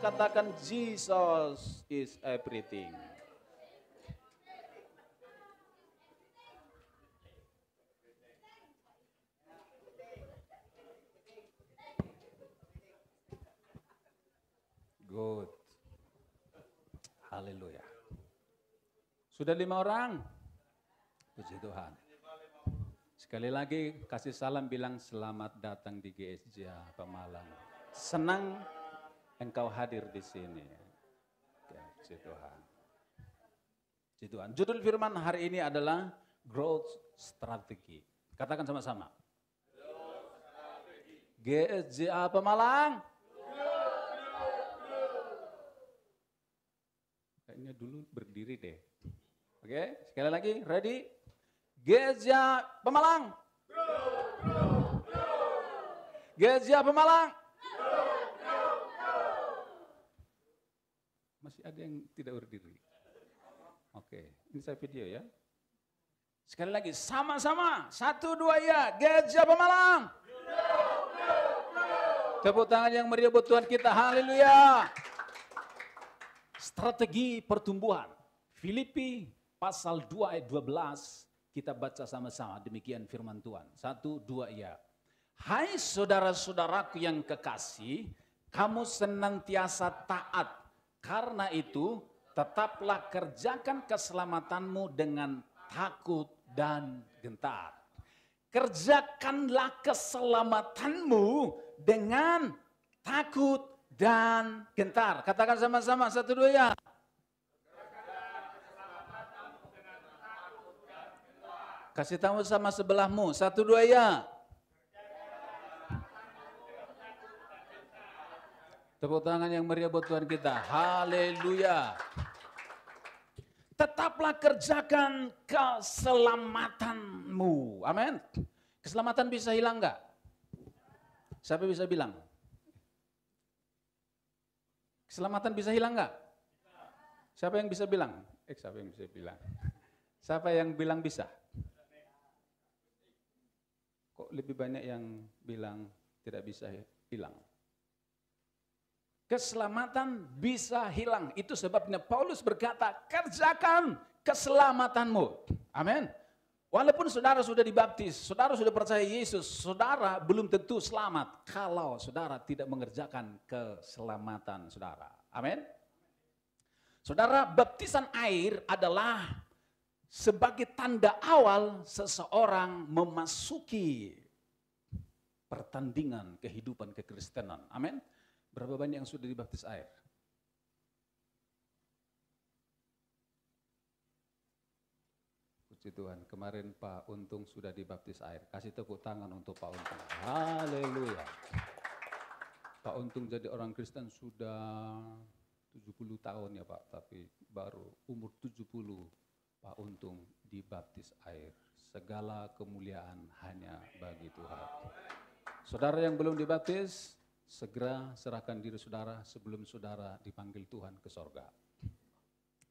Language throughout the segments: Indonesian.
katakan Jesus is everything. Good. Haleluya. Sudah 5 orang? Puji Tuhan. Sekali lagi kasih salam bilang selamat datang di GSJ Pemalang. Senang engkau hadir di sini. Puji Tuhan. Puji Tuhan. Judul firman hari ini adalah Growth Strategy. Katakan sama-sama. GSJ Pemalang. Kayaknya dulu berdiri deh. Oke, sekali lagi, ready? Gereja Pemalang. Gereja Pemalang. Masih ada yang tidak berdiri. Oke, ini saya video ya. Sekali lagi, sama-sama. 1, 2 ya, Gereja Pemalang. Tepuk tangan yang meriah buat Tuhan kita, haleluya. Strategi pertumbuhan. Filipi pasal 2 ayat 12 kita baca sama-sama, demikian firman Tuhan. 1, 2 ya. Hai saudara-saudaraku yang kekasih, kamu senantiasa taat. Karena itu tetaplah kerjakan keselamatanmu dengan takut dan gentar. Kerjakanlah keselamatanmu dengan takut dan gentar. Katakan sama-sama, 1, 2 ya. Kasih tahu sama sebelahmu, 1, 2 ya. Tepuk tangan yang meriah buat Tuhan kita. Haleluya. Tetaplah kerjakan keselamatanmu. Amin. Keselamatan bisa hilang enggak? Siapa bisa bilang? Keselamatan bisa hilang enggak? Siapa yang bisa bilang? Siapa yang bisa bilang? Siapa yang bilang bisa? Kok lebih banyak yang bilang tidak bisa hilang? Keselamatan bisa hilang. Itu sebabnya Paulus berkata, kerjakan keselamatanmu. Amin. Walaupun saudara sudah dibaptis, saudara sudah percaya Yesus, saudara belum tentu selamat kalau saudara tidak mengerjakan keselamatan saudara. Amin. Saudara, baptisan air adalah sebagai tanda awal seseorang memasuki pertandingan kehidupan kekristenan. Amin. Berapa banyak yang sudah dibaptis air? Puji Tuhan, kemarin Pak Untung sudah dibaptis air. Kasih tepuk tangan untuk Pak Untung. Haleluya. Pak Untung jadi orang Kristen sudah 70 tahun ya Pak, tapi baru umur 70 Pak Untung dibaptis air. Segala kemuliaan hanya bagi Tuhan. Saudara yang belum dibaptis, segera serahkan diri saudara sebelum saudara dipanggil Tuhan ke sorga.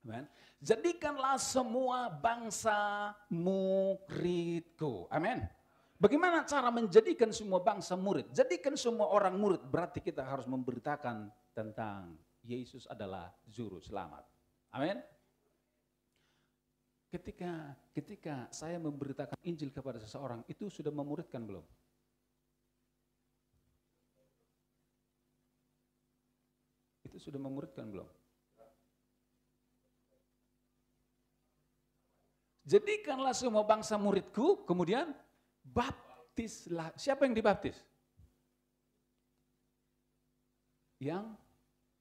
Amen. Jadikanlah semua bangsa muridku. Amin. Bagaimana cara menjadikan semua bangsa murid? Jadikan semua orang murid, berarti kita harus memberitakan tentang Yesus adalah juru selamat. Amin. Ketika saya memberitakan Injil kepada seseorang, itu sudah memuridkan belum? Itu sudah memuridkan belum? Jadikanlah semua bangsa muridku, kemudian baptislah. Siapa yang dibaptis? Yang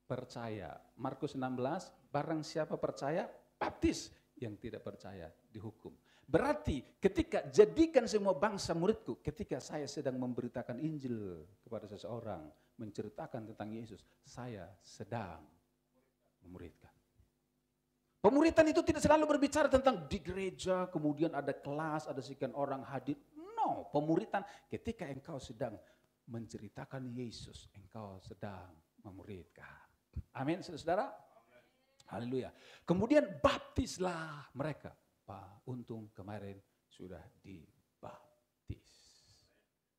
percaya. Markus 16, barang siapa percaya, baptis. Yang tidak percaya, dihukum. Berarti ketika jadikan semua bangsa muridku, ketika saya sedang memberitakan Injil kepada seseorang, menceritakan tentang Yesus, saya sedang memuridkan. Pemuritan itu tidak selalu berbicara tentang di gereja, kemudian ada kelas, ada sekian orang hadir. No, pemuritan ketika engkau sedang menceritakan Yesus, engkau sedang memuridkan. Amin, saudara. Haleluya. Kemudian baptislah mereka. Pak Untung kemarin sudah dibaptis.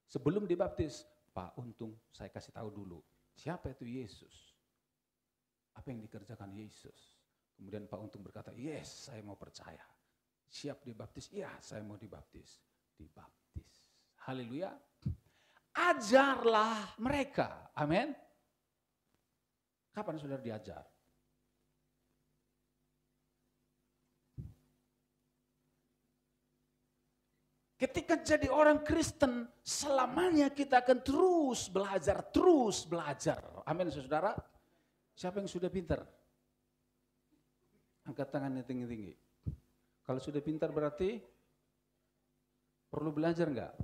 Sebelum dibaptis, Pak Untung saya kasih tahu dulu, siapa itu Yesus? apa yang dikerjakan Yesus. Kemudian Pak Untung berkata, yes, saya mau percaya. Siap dibaptis? Iya, saya mau dibaptis. Dibaptis. Haleluya. Ajarlah mereka. Amin. Kapan saudara diajar? Ketika jadi orang Kristen, selamanya kita akan terus belajar, terus belajar. Amin, saudara. Siapa yang sudah pintar? Angkat tangannya tinggi-tinggi. Kalau sudah pintar berarti perlu belajar enggak?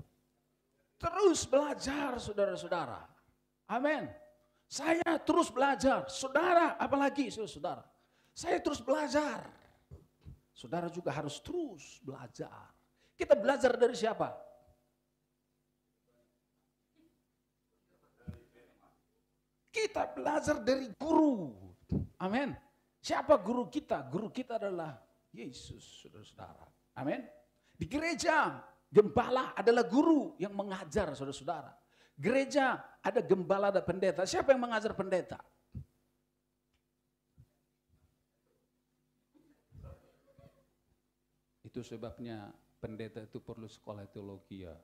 Terus belajar, saudara-saudara. Amin. Saya terus belajar. Saudara, apalagi saudara. Saya terus belajar. Saudara juga harus terus belajar. Kita belajar dari siapa? Kita belajar dari guru. Amin. Siapa guru kita? Guru kita adalah Yesus, saudara-saudara. Amin. Di gereja, gembala adalah guru yang mengajar, saudara-saudara. Gereja ada gembala, ada pendeta. Siapa yang mengajar pendeta? Itu sebabnya pendeta itu perlu sekolah teologi ya.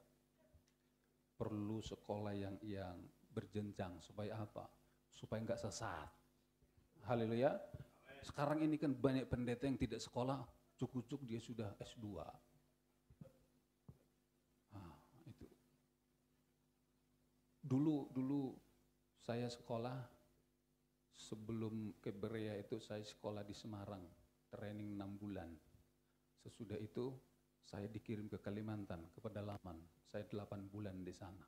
Perlu sekolah yang berjenjang. Supaya apa? Supaya enggak sesat. Haleluya. Sekarang ini kan banyak pendeta yang tidak sekolah, cuk-cuk dia sudah S2. Nah, itu. Dulu saya sekolah, sebelum ke Berea itu saya sekolah di Semarang, training 6 bulan. Sesudah itu saya dikirim ke Kalimantan, ke pedalaman. Saya 8 bulan di sana.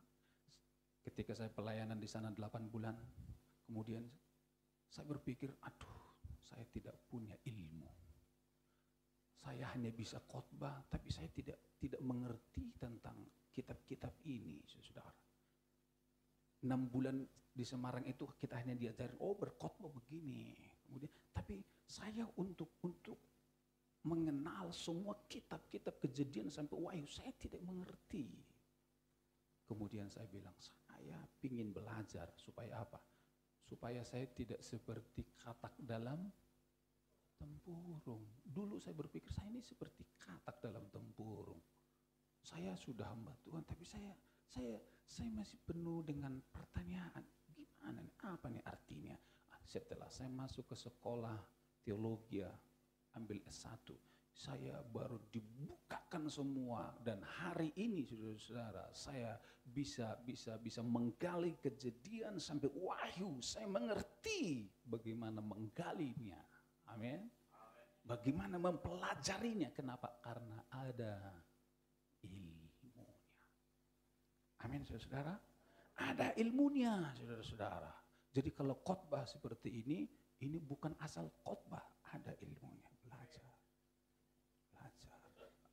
Ketika saya pelayanan di sana 8 bulan, kemudian saya berpikir, aduh, saya tidak punya ilmu. Saya hanya bisa khotbah, tapi saya tidak mengerti tentang kitab-kitab ini, saudara. 6 bulan di Semarang itu kita hanya diajarin, oh berkhotbah begini. Kemudian, tapi saya untuk mengenal semua kitab-kitab Kejadian sampai Wahyu, saya tidak mengerti. Kemudian saya bilang, saya ingin belajar supaya apa? Supaya saya tidak seperti katak dalam tempurung. Dulu saya berpikir saya ini seperti katak dalam tempurung. Saya sudah hamba Tuhan, tapi saya masih penuh dengan pertanyaan. Gimana nih? Apa nih artinya? Setelah saya masuk ke sekolah teologi, ambil S1, saya baru dibukakan semua, dan hari ini saudara-saudara saya bisa menggali Kejadian sampai Wahyu. Saya mengerti bagaimana menggalinya. Amin. Bagaimana mempelajarinya. Kenapa? Karena ada ilmunya. Amin, saudara-saudara. Ada ilmunya, saudara-saudara. Jadi kalau khotbah seperti ini bukan asal khotbah, ada ilmunya. Belajar.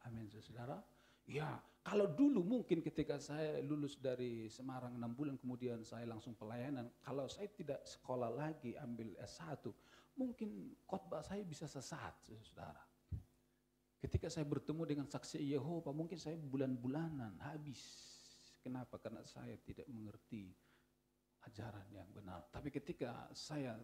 Amin, saudara. Ya, kalau dulu mungkin ketika saya lulus dari Semarang 6 bulan, kemudian saya langsung pelayanan. Kalau saya tidak sekolah lagi, ambil S1, mungkin khotbah saya bisa sesat, saudara. Ketika saya bertemu dengan saksi Yehova, mungkin saya bulan-bulanan habis. Kenapa? Karena saya tidak mengerti ajaran yang benar. Tapi ketika saya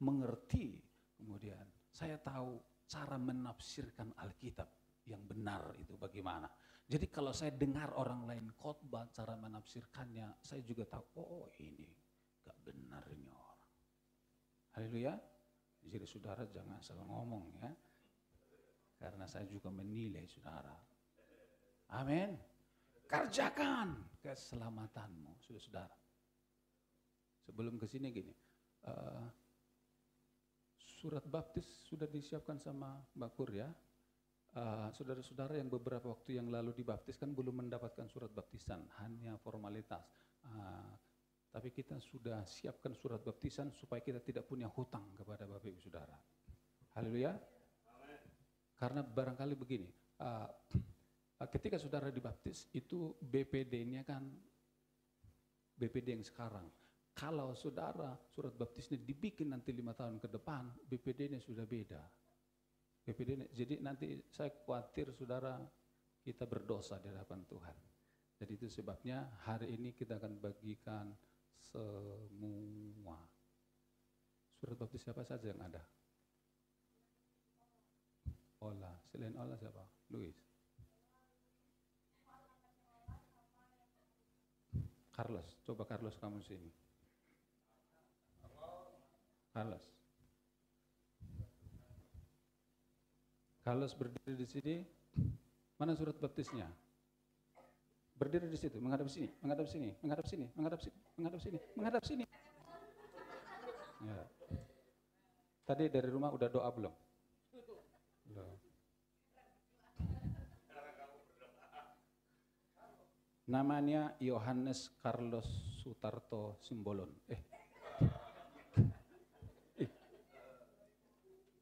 mengerti, kemudian saya tahu cara menafsirkan Alkitab yang benar itu bagaimana. Jadi kalau saya dengar orang lain khotbah cara menafsirkannya, saya juga tahu, oh ini gak benar ini orang. Haleluya. Jadi saudara jangan salah ngomong ya. Karena saya juga menilai saudara. Amin. Kerjakan keselamatanmu, saudara. Sebelum ke sini gini, surat baptis sudah disiapkan sama Mbak Pur ya. Saudara-saudara yang beberapa waktu yang lalu dibaptis kan belum mendapatkan surat baptisan, hanya formalitas. Tapi kita sudah siapkan surat baptisan supaya kita tidak punya hutang kepada Bapak Ibu Saudara. Haleluya. Karena barangkali begini, ketika saudara dibaptis itu BPD-nya kan BPD yang sekarang. Kalau saudara surat baptisnya dibikin nanti 5 tahun ke depan, BPD-nya sudah beda. Jadi nanti saya khawatir saudara kita berdosa di hadapan Tuhan. Jadi itu sebabnya hari ini kita akan bagikan semua Surat baptis siapa saja yang ada? Ola. Selain Ola siapa? Luis. Carlos. Coba Carlos kamu sini. Carlos. Carlos berdiri di sini. Mana surat baptisnya? Berdiri di situ, menghadap sini, menghadap sini, menghadap sini, menghadap sini, menghadap sini, menghadap sini. Ya. Tadi dari rumah udah doa belum? Belum. Namanya Yohanes Carlos Sutarto Simbolon.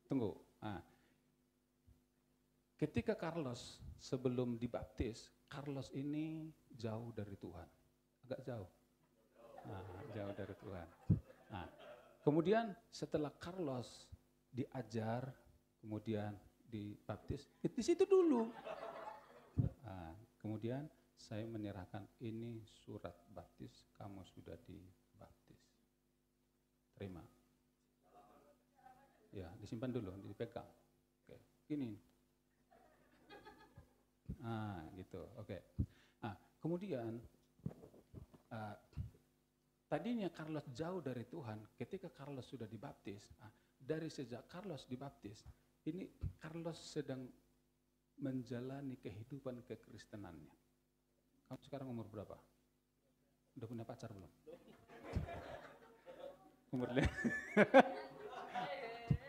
Tunggu. Nah. Ketika Carlos sebelum dibaptis, Carlos ini jauh dari Tuhan. Agak jauh. Nah, jauh dari Tuhan. Nah, kemudian setelah Carlos diajar, kemudian dibaptis, di situ dulu. Nah, kemudian saya menyerahkan ini surat baptis, kamu sudah dibaptis. Terima. Ya, disimpan dulu, dipegang. Oke, gini. Ah, gitu. Oke. Nah, kemudian tadinya Carlos jauh dari Tuhan. Ketika Carlos sudah dibaptis, dari sejak Carlos dibaptis, ini Carlos sedang menjalani kehidupan kekristenannya. Kamu sekarang umur berapa? Udah punya pacar belum?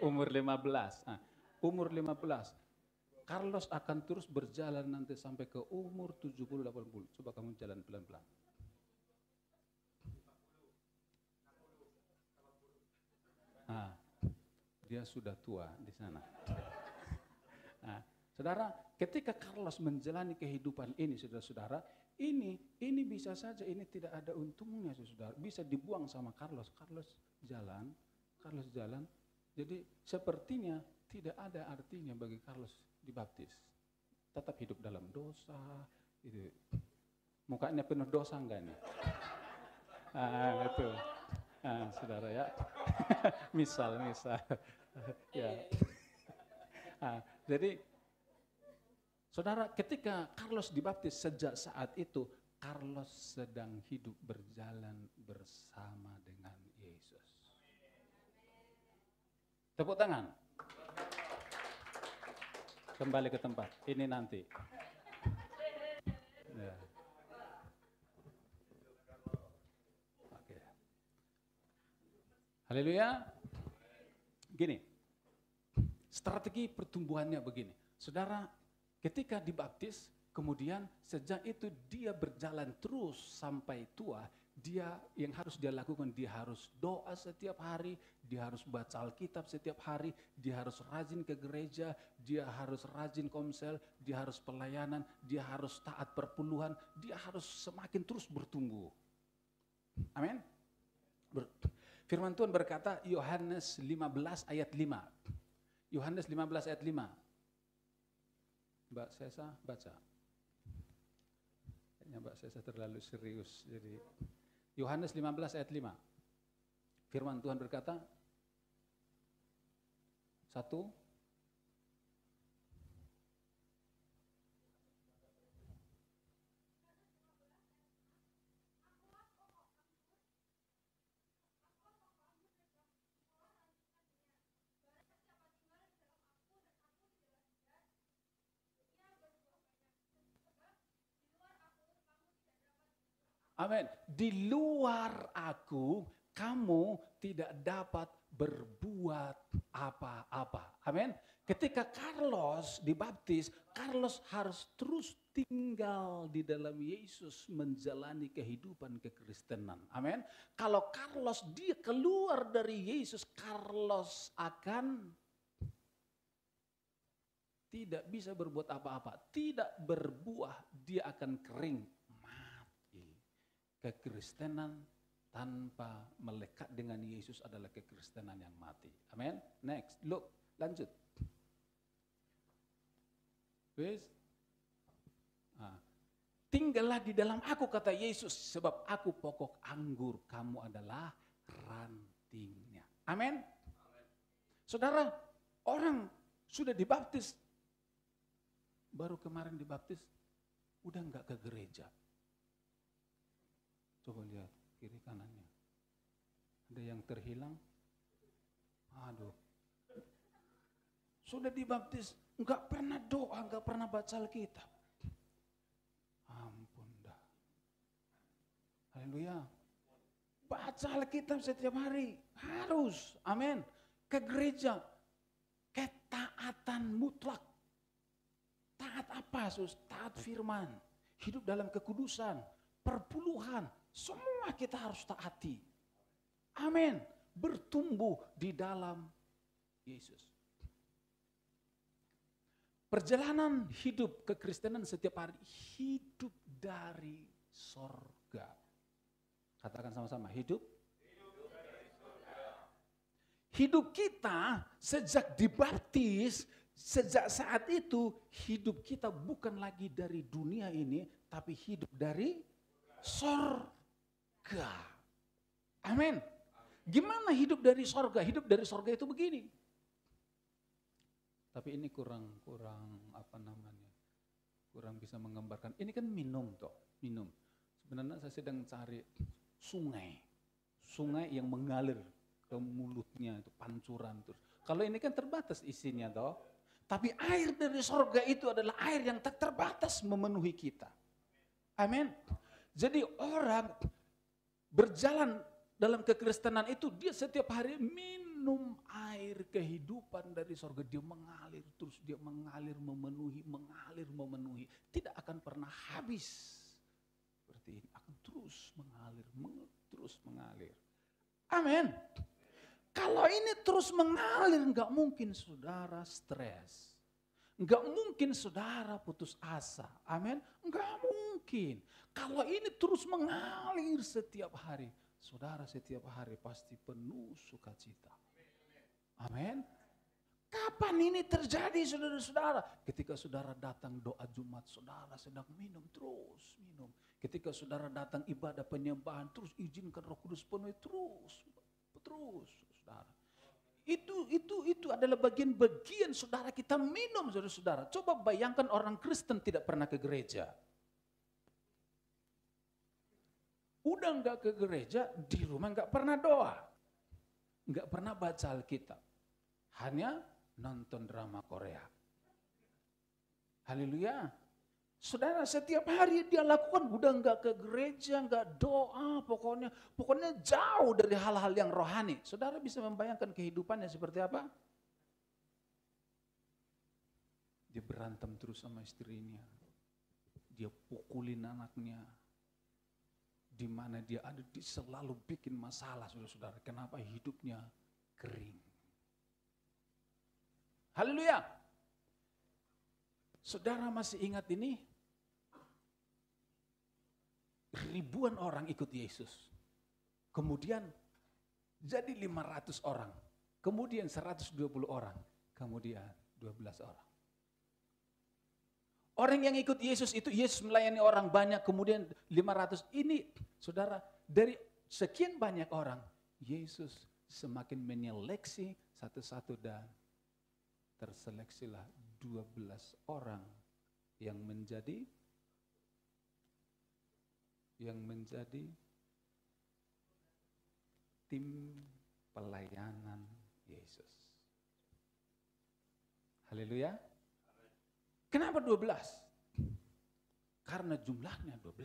Umur 15. Nah, umur 15. Carlos akan terus berjalan nanti sampai ke umur 70-80. Coba kamu jalan pelan-pelan. Nah, dia sudah tua di sana. Nah, saudara, ketika Carlos menjalani kehidupan ini, saudara-saudara, ini bisa saja ini tidak ada untungnya, saudara. Bisa dibuang sama Carlos. Carlos jalan. Jadi sepertinya tidak ada artinya bagi Carlos dibaptis. Tetap hidup dalam dosa. Itu. Mukanya penuh dosa enggak nih? Itu. Saudara ya. misal. Ya. Jadi saudara, ketika Carlos dibaptis, sejak saat itu Carlos sedang hidup berjalan bersama dengan Yesus. Tepuk tangan. Kembali ke tempat. Ini nanti. Ya. Oke. Haleluya. Gini. Strategi pertumbuhannya begini. Saudara, ketika dibaptis, kemudian sejak itu dia berjalan terus sampai tua. Yang harus dia lakukan, dia harus doa setiap hari, dia harus baca Alkitab setiap hari, dia harus rajin ke gereja, dia harus rajin komsel, dia harus pelayanan, dia harus taat perpuluhan, dia harus semakin terus bertumbuh. Amin. Firman Tuhan berkata, Yohanes 15 ayat 5. Yohanes 15 ayat 5. Mbak Sesa baca. Kayaknya Mbak Sesa terlalu serius. Jadi Yohanes 15 ayat 5. Firman Tuhan berkata, 1. Amin. Di luar aku, kamu tidak dapat berbuat apa-apa. Amin. Ketika Carlos dibaptis, Carlos harus terus tinggal di dalam Yesus menjalani kehidupan kekristenan. Amin. Kalau Carlos dia keluar dari Yesus, Carlos akan tidak bisa berbuat apa-apa. Tidak berbuah, dia akan kering. Kekristenan tanpa melekat dengan Yesus adalah kekristenan yang mati. Amin. Next, look, lanjut. Wes. Tinggallah di dalam aku, kata Yesus, sebab aku pokok anggur, kamu adalah rantingnya. Amin. Saudara, orang sudah dibaptis, baru kemarin dibaptis, udah enggak ke gereja. Coba lihat kiri kanannya. Ada yang terhilang? Aduh. Sudah dibaptis, enggak pernah doa, enggak pernah baca Alkitab. Ampun dah. Haleluya. Baca Alkitab setiap hari. Harus. Amin. Ke gereja. Ketaatan mutlak. Taat apa, Sus? Taat firman. Hidup dalam kekudusan. Perpuluhan. Semua kita harus taati. Amin. Bertumbuh di dalam Yesus. Perjalanan hidup kekristenan setiap hari. Hidup dari sorga. Katakan sama-sama, hidup. Hidup kita sejak dibaptis, sejak saat itu hidup kita bukan lagi dari dunia ini, tapi hidup dari sorga. Amin. Gimana hidup dari sorga? Hidup dari sorga itu begini. Tapi ini kurang bisa menggambarkan. Ini kan minum toh, minum. Sebenarnya saya sedang cari sungai yang mengalir ke mulutnya itu pancuran terus. Kalau ini kan terbatas isinya toh. Tapi air dari sorga itu adalah air yang tak terbatas memenuhi kita. Amin. Jadi orang berjalan dalam kekristenan itu dia setiap hari minum air kehidupan dari sorga. Dia mengalir terus, dia mengalir memenuhi. Tidak akan pernah habis. Seperti ini akan terus mengalir. Amin. Kalau ini terus mengalir, enggak mungkin saudara stres. Enggak mungkin saudara putus asa. Amin. Enggak mungkin. Kalau ini terus mengalir setiap hari, saudara setiap hari pasti penuh sukacita. Amin. Kapan ini terjadi saudara-saudara? Ketika saudara datang doa Jumat, saudara sedang minum. Ketika saudara datang ibadah penyembahan, terus izinkan Roh Kudus penuhi terus, saudara. Itu adalah bagian saudara kita minum, saudara. Coba bayangkan orang Kristen tidak pernah ke gereja. Udah enggak ke gereja, di rumah enggak pernah doa. Enggak pernah baca Alkitab. Hanya nonton drama Korea. Haleluya. Saudara setiap hari dia lakukan, udah enggak ke gereja, enggak doa, pokoknya jauh dari hal-hal yang rohani. Saudara bisa membayangkan kehidupannya seperti apa? Dia berantem terus sama istrinya. Dia pukulin anaknya. Di mana dia ada, dia selalu bikin masalah, saudara-saudara. Kenapa hidupnya kering? Haleluya. Saudara masih ingat ini? Ribuan orang ikut Yesus. Kemudian jadi 500 orang. Kemudian 120 orang. Kemudian 12 orang. Orang yang ikut Yesus itu, Yesus melayani orang banyak, kemudian 500. Ini saudara, dari sekian banyak orang, Yesus semakin menyeleksi satu-satu dan terseleksilah 12 orang yang menjadi tim pelayanan Yesus. Haleluya. Kenapa 12? Karena jumlahnya 12.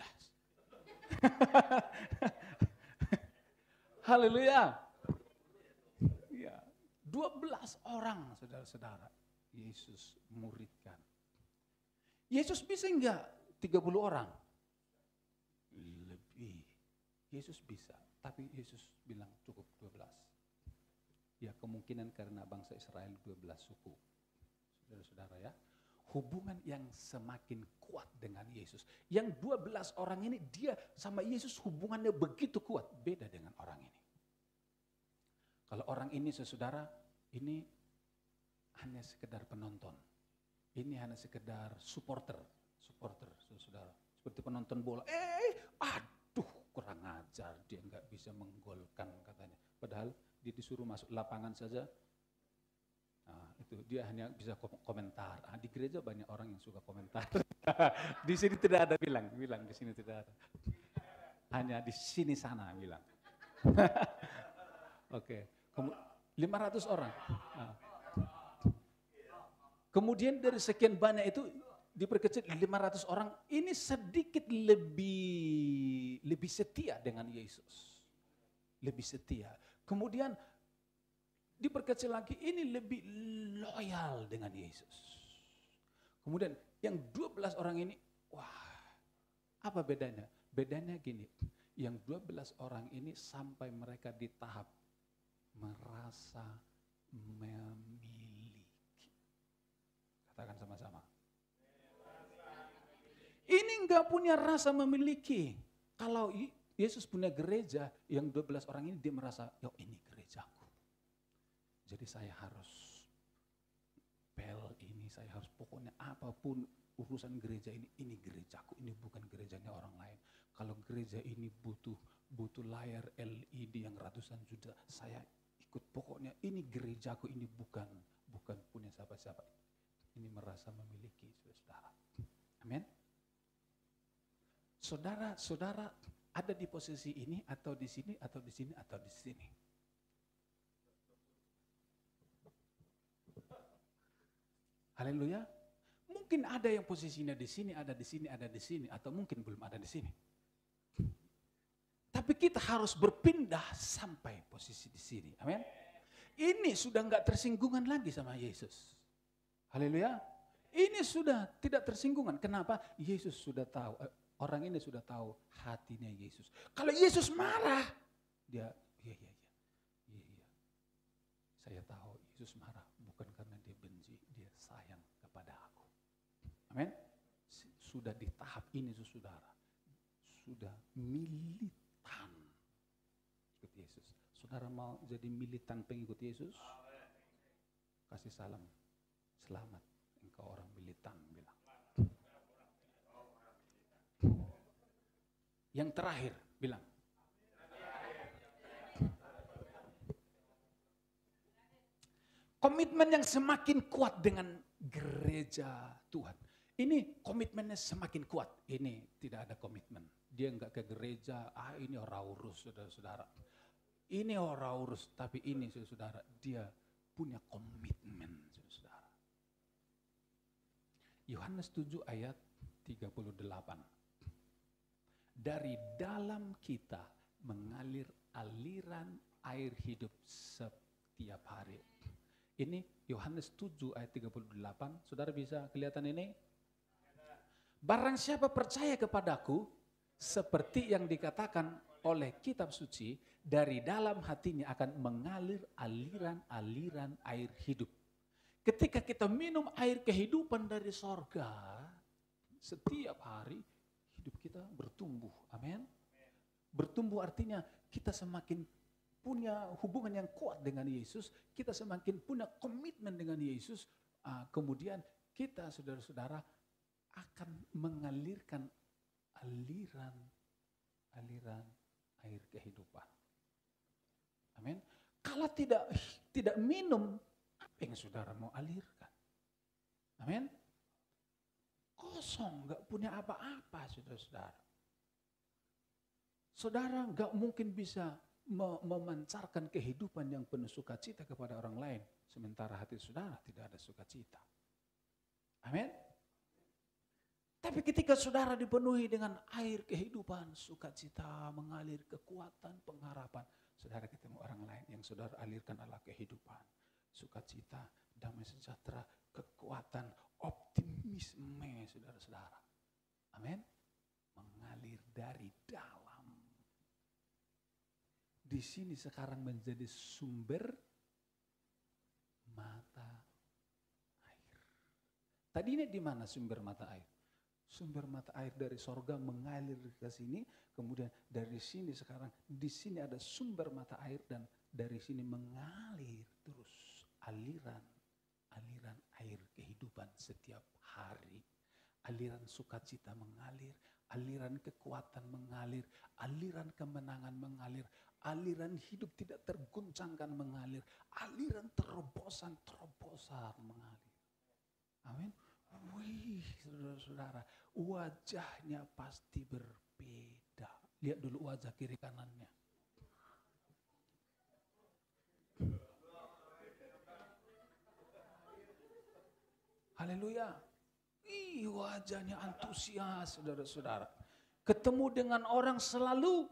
Haleluya. Ya, 12 orang saudara-saudara Yesus muridkan. Yesus bisa enggak 30 orang? Lebih. Yesus bisa, tapi Yesus bilang cukup 12. Ya kemungkinan karena bangsa Israel 12 suku. Saudara-saudara ya. Hubungan yang semakin kuat dengan Yesus. Yang 12 orang ini dia sama Yesus hubungannya begitu kuat. Beda dengan orang ini. Kalau orang ini saudara, ini hanya sekedar penonton. Ini hanya sekedar supporter, saudara. Seperti penonton bola. Aduh kurang ajar, dia nggak bisa menggolkan katanya. Padahal dia disuruh masuk lapangan saja, itu. Dia hanya bisa komentar. Di gereja banyak orang yang suka komentar. Di sini tidak ada, bilang di sini tidak ada. Hanya di sini sana bilang. Oke. 500 orang. Nah. Kemudian dari sekian banyak itu diperkecil 500 orang, ini sedikit lebih setia dengan Yesus. Lebih setia. Kemudian diperkecil lagi, ini lebih loyal dengan Yesus. Kemudian yang 12 orang ini, wah, apa bedanya? Bedanya gini, yang 12 orang ini sampai mereka di tahap merasa memiliki. Katakan sama-sama. Ini enggak punya rasa memiliki. Kalau Yesus punya gereja, yang 12 orang ini dia merasa, yo ini gerejaku. Jadi saya harus saya harus pokoknya apapun urusan gereja ini gerejaku, ini bukan gerejanya orang lain. Kalau gereja ini butuh layar LED yang ratusan juta, saya ikut, pokoknya ini gerejaku, ini bukan punya siapa-siapa. Ini merasa memiliki, saudara. Amin. Saudara ada di posisi ini atau di sini atau di sini atau di sini. Haleluya. Mungkin ada yang posisinya di sini, ada di sini, ada di sini, atau mungkin belum ada di sini. Tapi kita harus berpindah sampai posisi di sini. Amin. Ini sudah enggak tersinggungan lagi sama Yesus. Haleluya. Ini sudah tidak tersinggungan. Kenapa? Yesus sudah tahu. Orang ini sudah tahu hatinya Yesus. Kalau Yesus marah, dia iya. Saya tahu Yesus marah bukan karena dia benci, dia sayang kepada aku. Amin. Sudah di tahap ini, saudara. Sudah militan ikut Yesus. Saudara mau jadi militan pengikut Yesus? Kasih salam. Selamat, engkau orang militan, bilang. Yang terakhir, bilang. Komitmen yang semakin kuat dengan gereja Tuhan. Ini komitmennya semakin kuat. Ini tidak ada komitmen. Dia enggak ke gereja, ini orang urus, saudara-saudara. Ini orang urus, tapi ini saudara, dia punya komitmen, saudara. Yohanes 7 ayat 38. Dari dalam kita mengalir aliran air hidup setiap hari. Ini Yohanes 7 ayat 38. Saudara bisa kelihatan ini? Barang siapa percaya kepadaku, seperti yang dikatakan oleh kitab suci, dari dalam hatinya akan mengalir aliran-aliran air hidup. Ketika kita minum air kehidupan dari sorga, setiap hari hidup kita bertumbuh. Amin. Bertumbuh artinya kita semakin punya hubungan yang kuat dengan Yesus, kita semakin punya komitmen dengan Yesus, kemudian kita saudara-saudara akan mengalirkan aliran air kehidupan. Amin. Kalau tidak minum, apa yang saudara mau alirkan? Amin. Kosong, gak punya apa-apa, saudara-saudara. Saudara gak mungkin bisa memancarkan kehidupan yang penuh sukacita kepada orang lain, sementara hati saudara tidak ada sukacita. Amin. Tapi ketika saudara dipenuhi dengan air kehidupan, sukacita, mengalir kekuatan, pengharapan, saudara ketemu orang lain yang saudara alirkan adalah kehidupan, sukacita, damai sejahtera, kekuatan, optimisme, saudara-saudara. Amin. Mengalir dari dalam. Di sini sekarang menjadi sumber mata air. Tadi ini di mana sumber mata air? Sumber mata air dari sorga mengalir ke sini, kemudian dari sini sekarang, di sini ada sumber mata air dan dari sini mengalir terus aliran air kehidupan setiap hari. Aliran sukacita mengalir, aliran kekuatan mengalir, aliran kemenangan mengalir, aliran hidup tidak terguncangkan mengalir, aliran terobosan terobosan mengalir. Amin. Wih, saudara-saudara, wajahnya pasti berbeda. Lihat dulu wajah kiri kanannya. Haleluya. Wajahnya antusias, saudara-saudara. Ketemu dengan orang selalu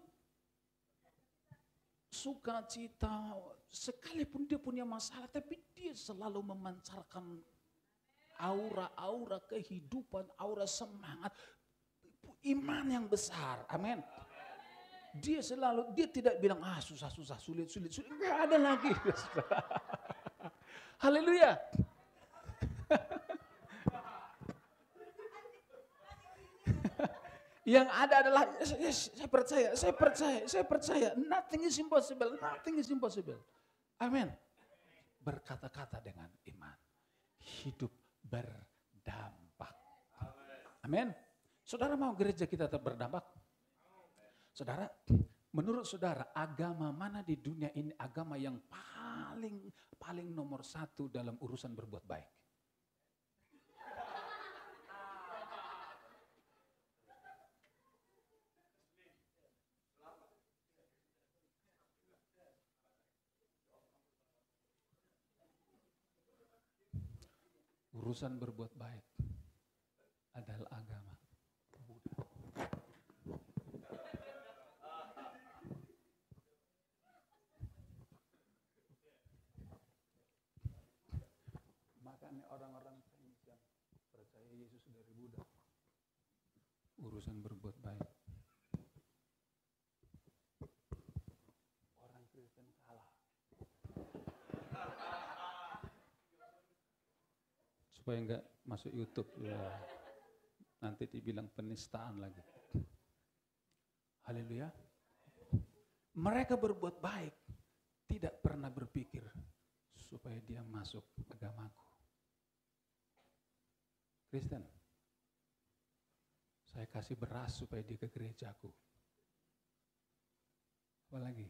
sukacita, sekalipun dia punya masalah, tapi dia selalu memancarkan aura-aura kehidupan, aura semangat, iman yang besar. Amin. Dia tidak bilang susah, sulit, enggak ada lagi. Haleluya. Yang ada adalah saya percaya. Nothing is impossible. Amin. Berkata-kata dengan iman. Hidup berdampak. Amin. Saudara mau gereja kita tetap berdampak? Saudara, menurut saudara agama mana di dunia ini agama yang paling nomor 1 dalam urusan berbuat baik? Urusan berbuat baik adalah agama Buddha. Makanya orang-orang Chinese yang percaya Yesus dari Buddha, urusan berbuat baik. Orang Kristen kalah. Supaya enggak masuk YouTube ya. Nanti dibilang penistaan lagi. Haleluya. Mereka berbuat baik, tidak pernah berpikir supaya dia masuk agamaku. Kristen, saya kasih beras supaya dia ke gerejaku. Apalagi?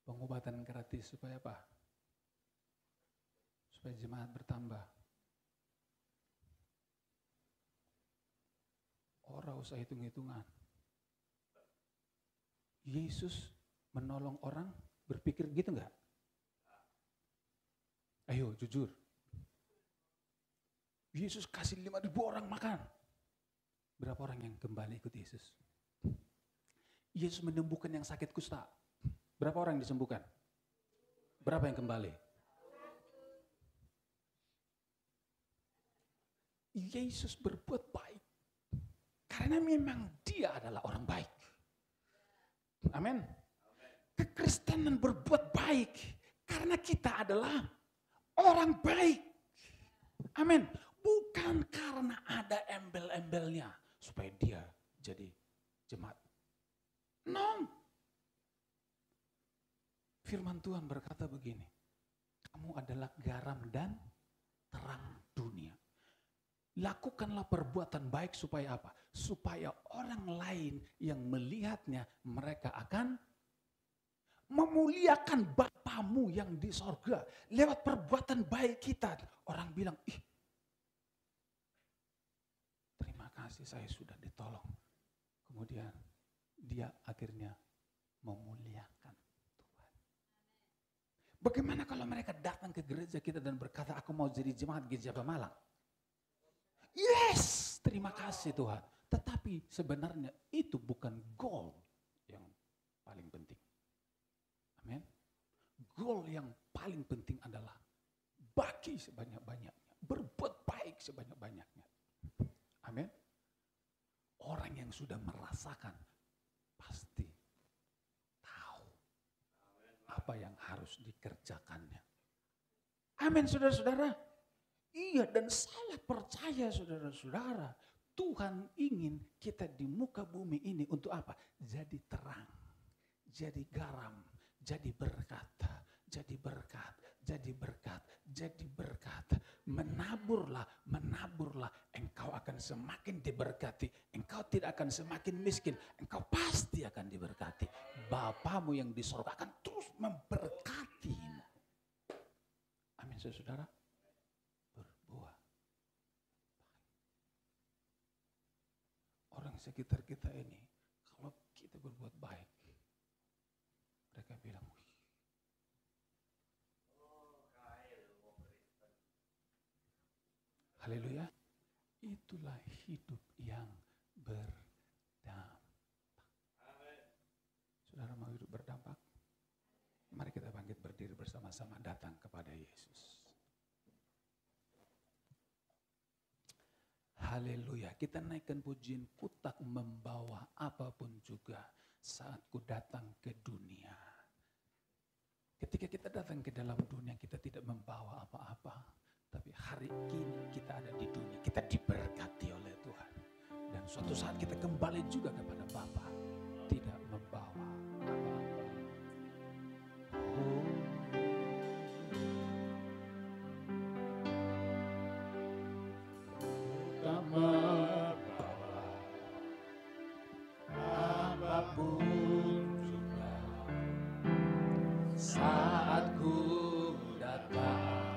Pengobatan gratis supaya apa? Supaya jemaat bertambah. Orang usah hitung-hitungan. Yesus menolong orang berpikir gitu enggak? Ayo jujur. Yesus kasih 5.000 orang makan. Berapa orang yang kembali ikut Yesus? Yesus menyembuhkan yang sakit kusta. Berapa orang yang disembuhkan? Berapa yang kembali? Yesus berbuat baik karena memang dia adalah orang baik. Amin. Kekristenan berbuat baik karena kita adalah orang baik. Amin. Bukan karena ada embel-embelnya supaya dia jadi jemaat. No. Firman Tuhan berkata begini, kamu adalah garam dan terang dunia. Lakukanlah perbuatan baik supaya apa? Supaya orang lain yang melihatnya mereka akan memuliakan Bapamu yang di sorga. Lewat perbuatan baik kita, orang bilang, ih, terima kasih saya sudah ditolong. Kemudian dia akhirnya memuliakan Tuhan. Bagaimana kalau mereka datang ke gereja kita dan berkata, aku mau jadi jemaat gereja Pemalang? Yes, terima kasih Tuhan. Tetapi sebenarnya itu bukan goal yang paling penting. Amin. Goal yang paling penting adalah bagi sebanyak-banyaknya, berbuat baik sebanyak-banyaknya. Amin. Orang yang sudah merasakan pasti tahu apa yang harus dikerjakannya. Amin, saudara-saudara. Iya, dan saya percaya saudara-saudara, Tuhan ingin kita di muka bumi ini untuk apa? Jadi terang, jadi garam, jadi berkat, jadi berkat, jadi berkat, jadi berkat. Menaburlah, engkau akan semakin diberkati. Engkau tidak akan semakin miskin, engkau pasti akan diberkati. Bapamu yang di sorga akan terus memberkati saudara, berbuah. Orang sekitar kita ini, kalau kita berbuat baik, mereka bilang, haleluya. Itulah hidup yang berdampak. Saudara mau hidup berdampak? Mari kita bangkit berdiri bersama-sama datang kepada Yesus. Haleluya. Kita naikkan pujian, ku tak membawa apapun juga saat ku datang ke dunia. Ketika kita datang ke dalam dunia, kita tidak membawa apa-apa. Tapi hari ini kita ada di dunia, kita diberkati oleh Tuhan. Dan suatu saat kita kembali juga kepada Bapa, tidak membawa apa-apa. Tak membawa apapun juga saat ku datang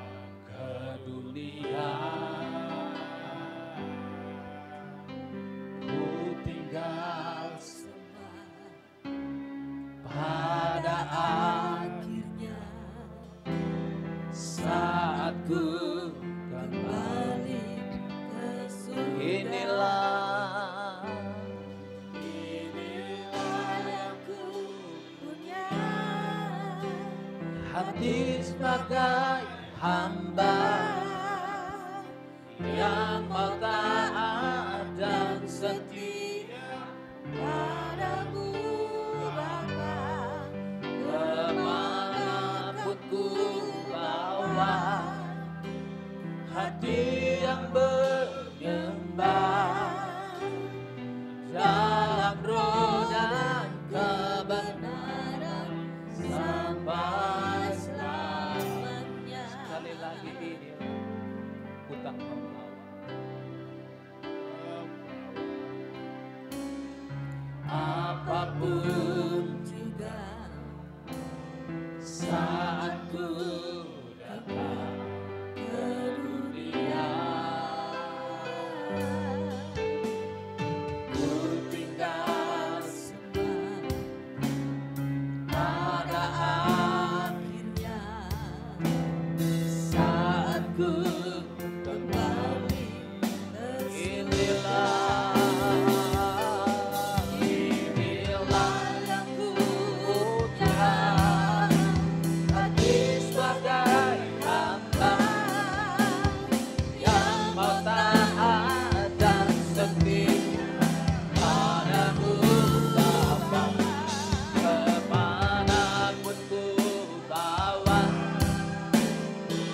dunia, ku tinggal semua pada akhirnya saat ku kembali ke surga. Inilah yang ku punya, hati sebagai hamba yang mau taat dan setia padamu Bapa, kemanapun ku bawa, hati yang menyembah dalam roh dan kebenaran sampai selamanya. Sekali lagi ini, ku tak membawa apapun juga saat ku datang ke dunia, ku tinggal semua pada akhirnya saat ku kembali ke inilah yang ku punya, hati sebagai hamba yang mau taat dan setia padamu Bapa, kemanapun ku bawa,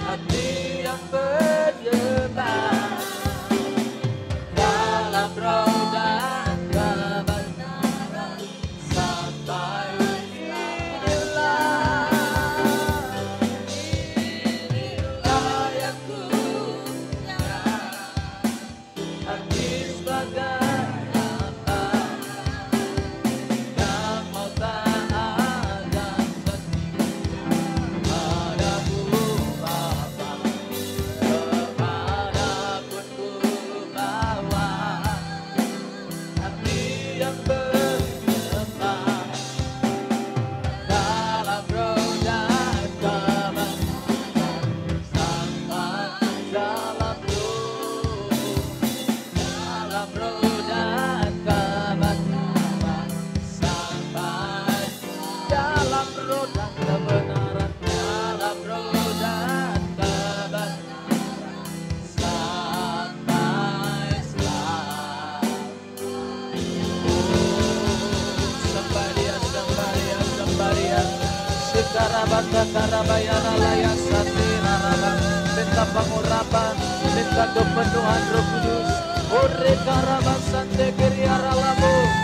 hati yang berjebak dalam roh dan kebenaran sampai inilah yang ku punya, hati sebagai hamba yang mau taat dan setia padamu Bapa, kemanapun ku bawa, hati yang berjebak dalam roh dan kebenaran sampai dalam roh dan kebenaran sampai dalam roh dan kebenaran, dalam roh dan kebenaran sampai selamanya. Sembaria Sekarabata karabayana layak satira rabang, minta pengurapan, minta kepenuhan Roh Kudus. Ore karabang sante kiriara lamu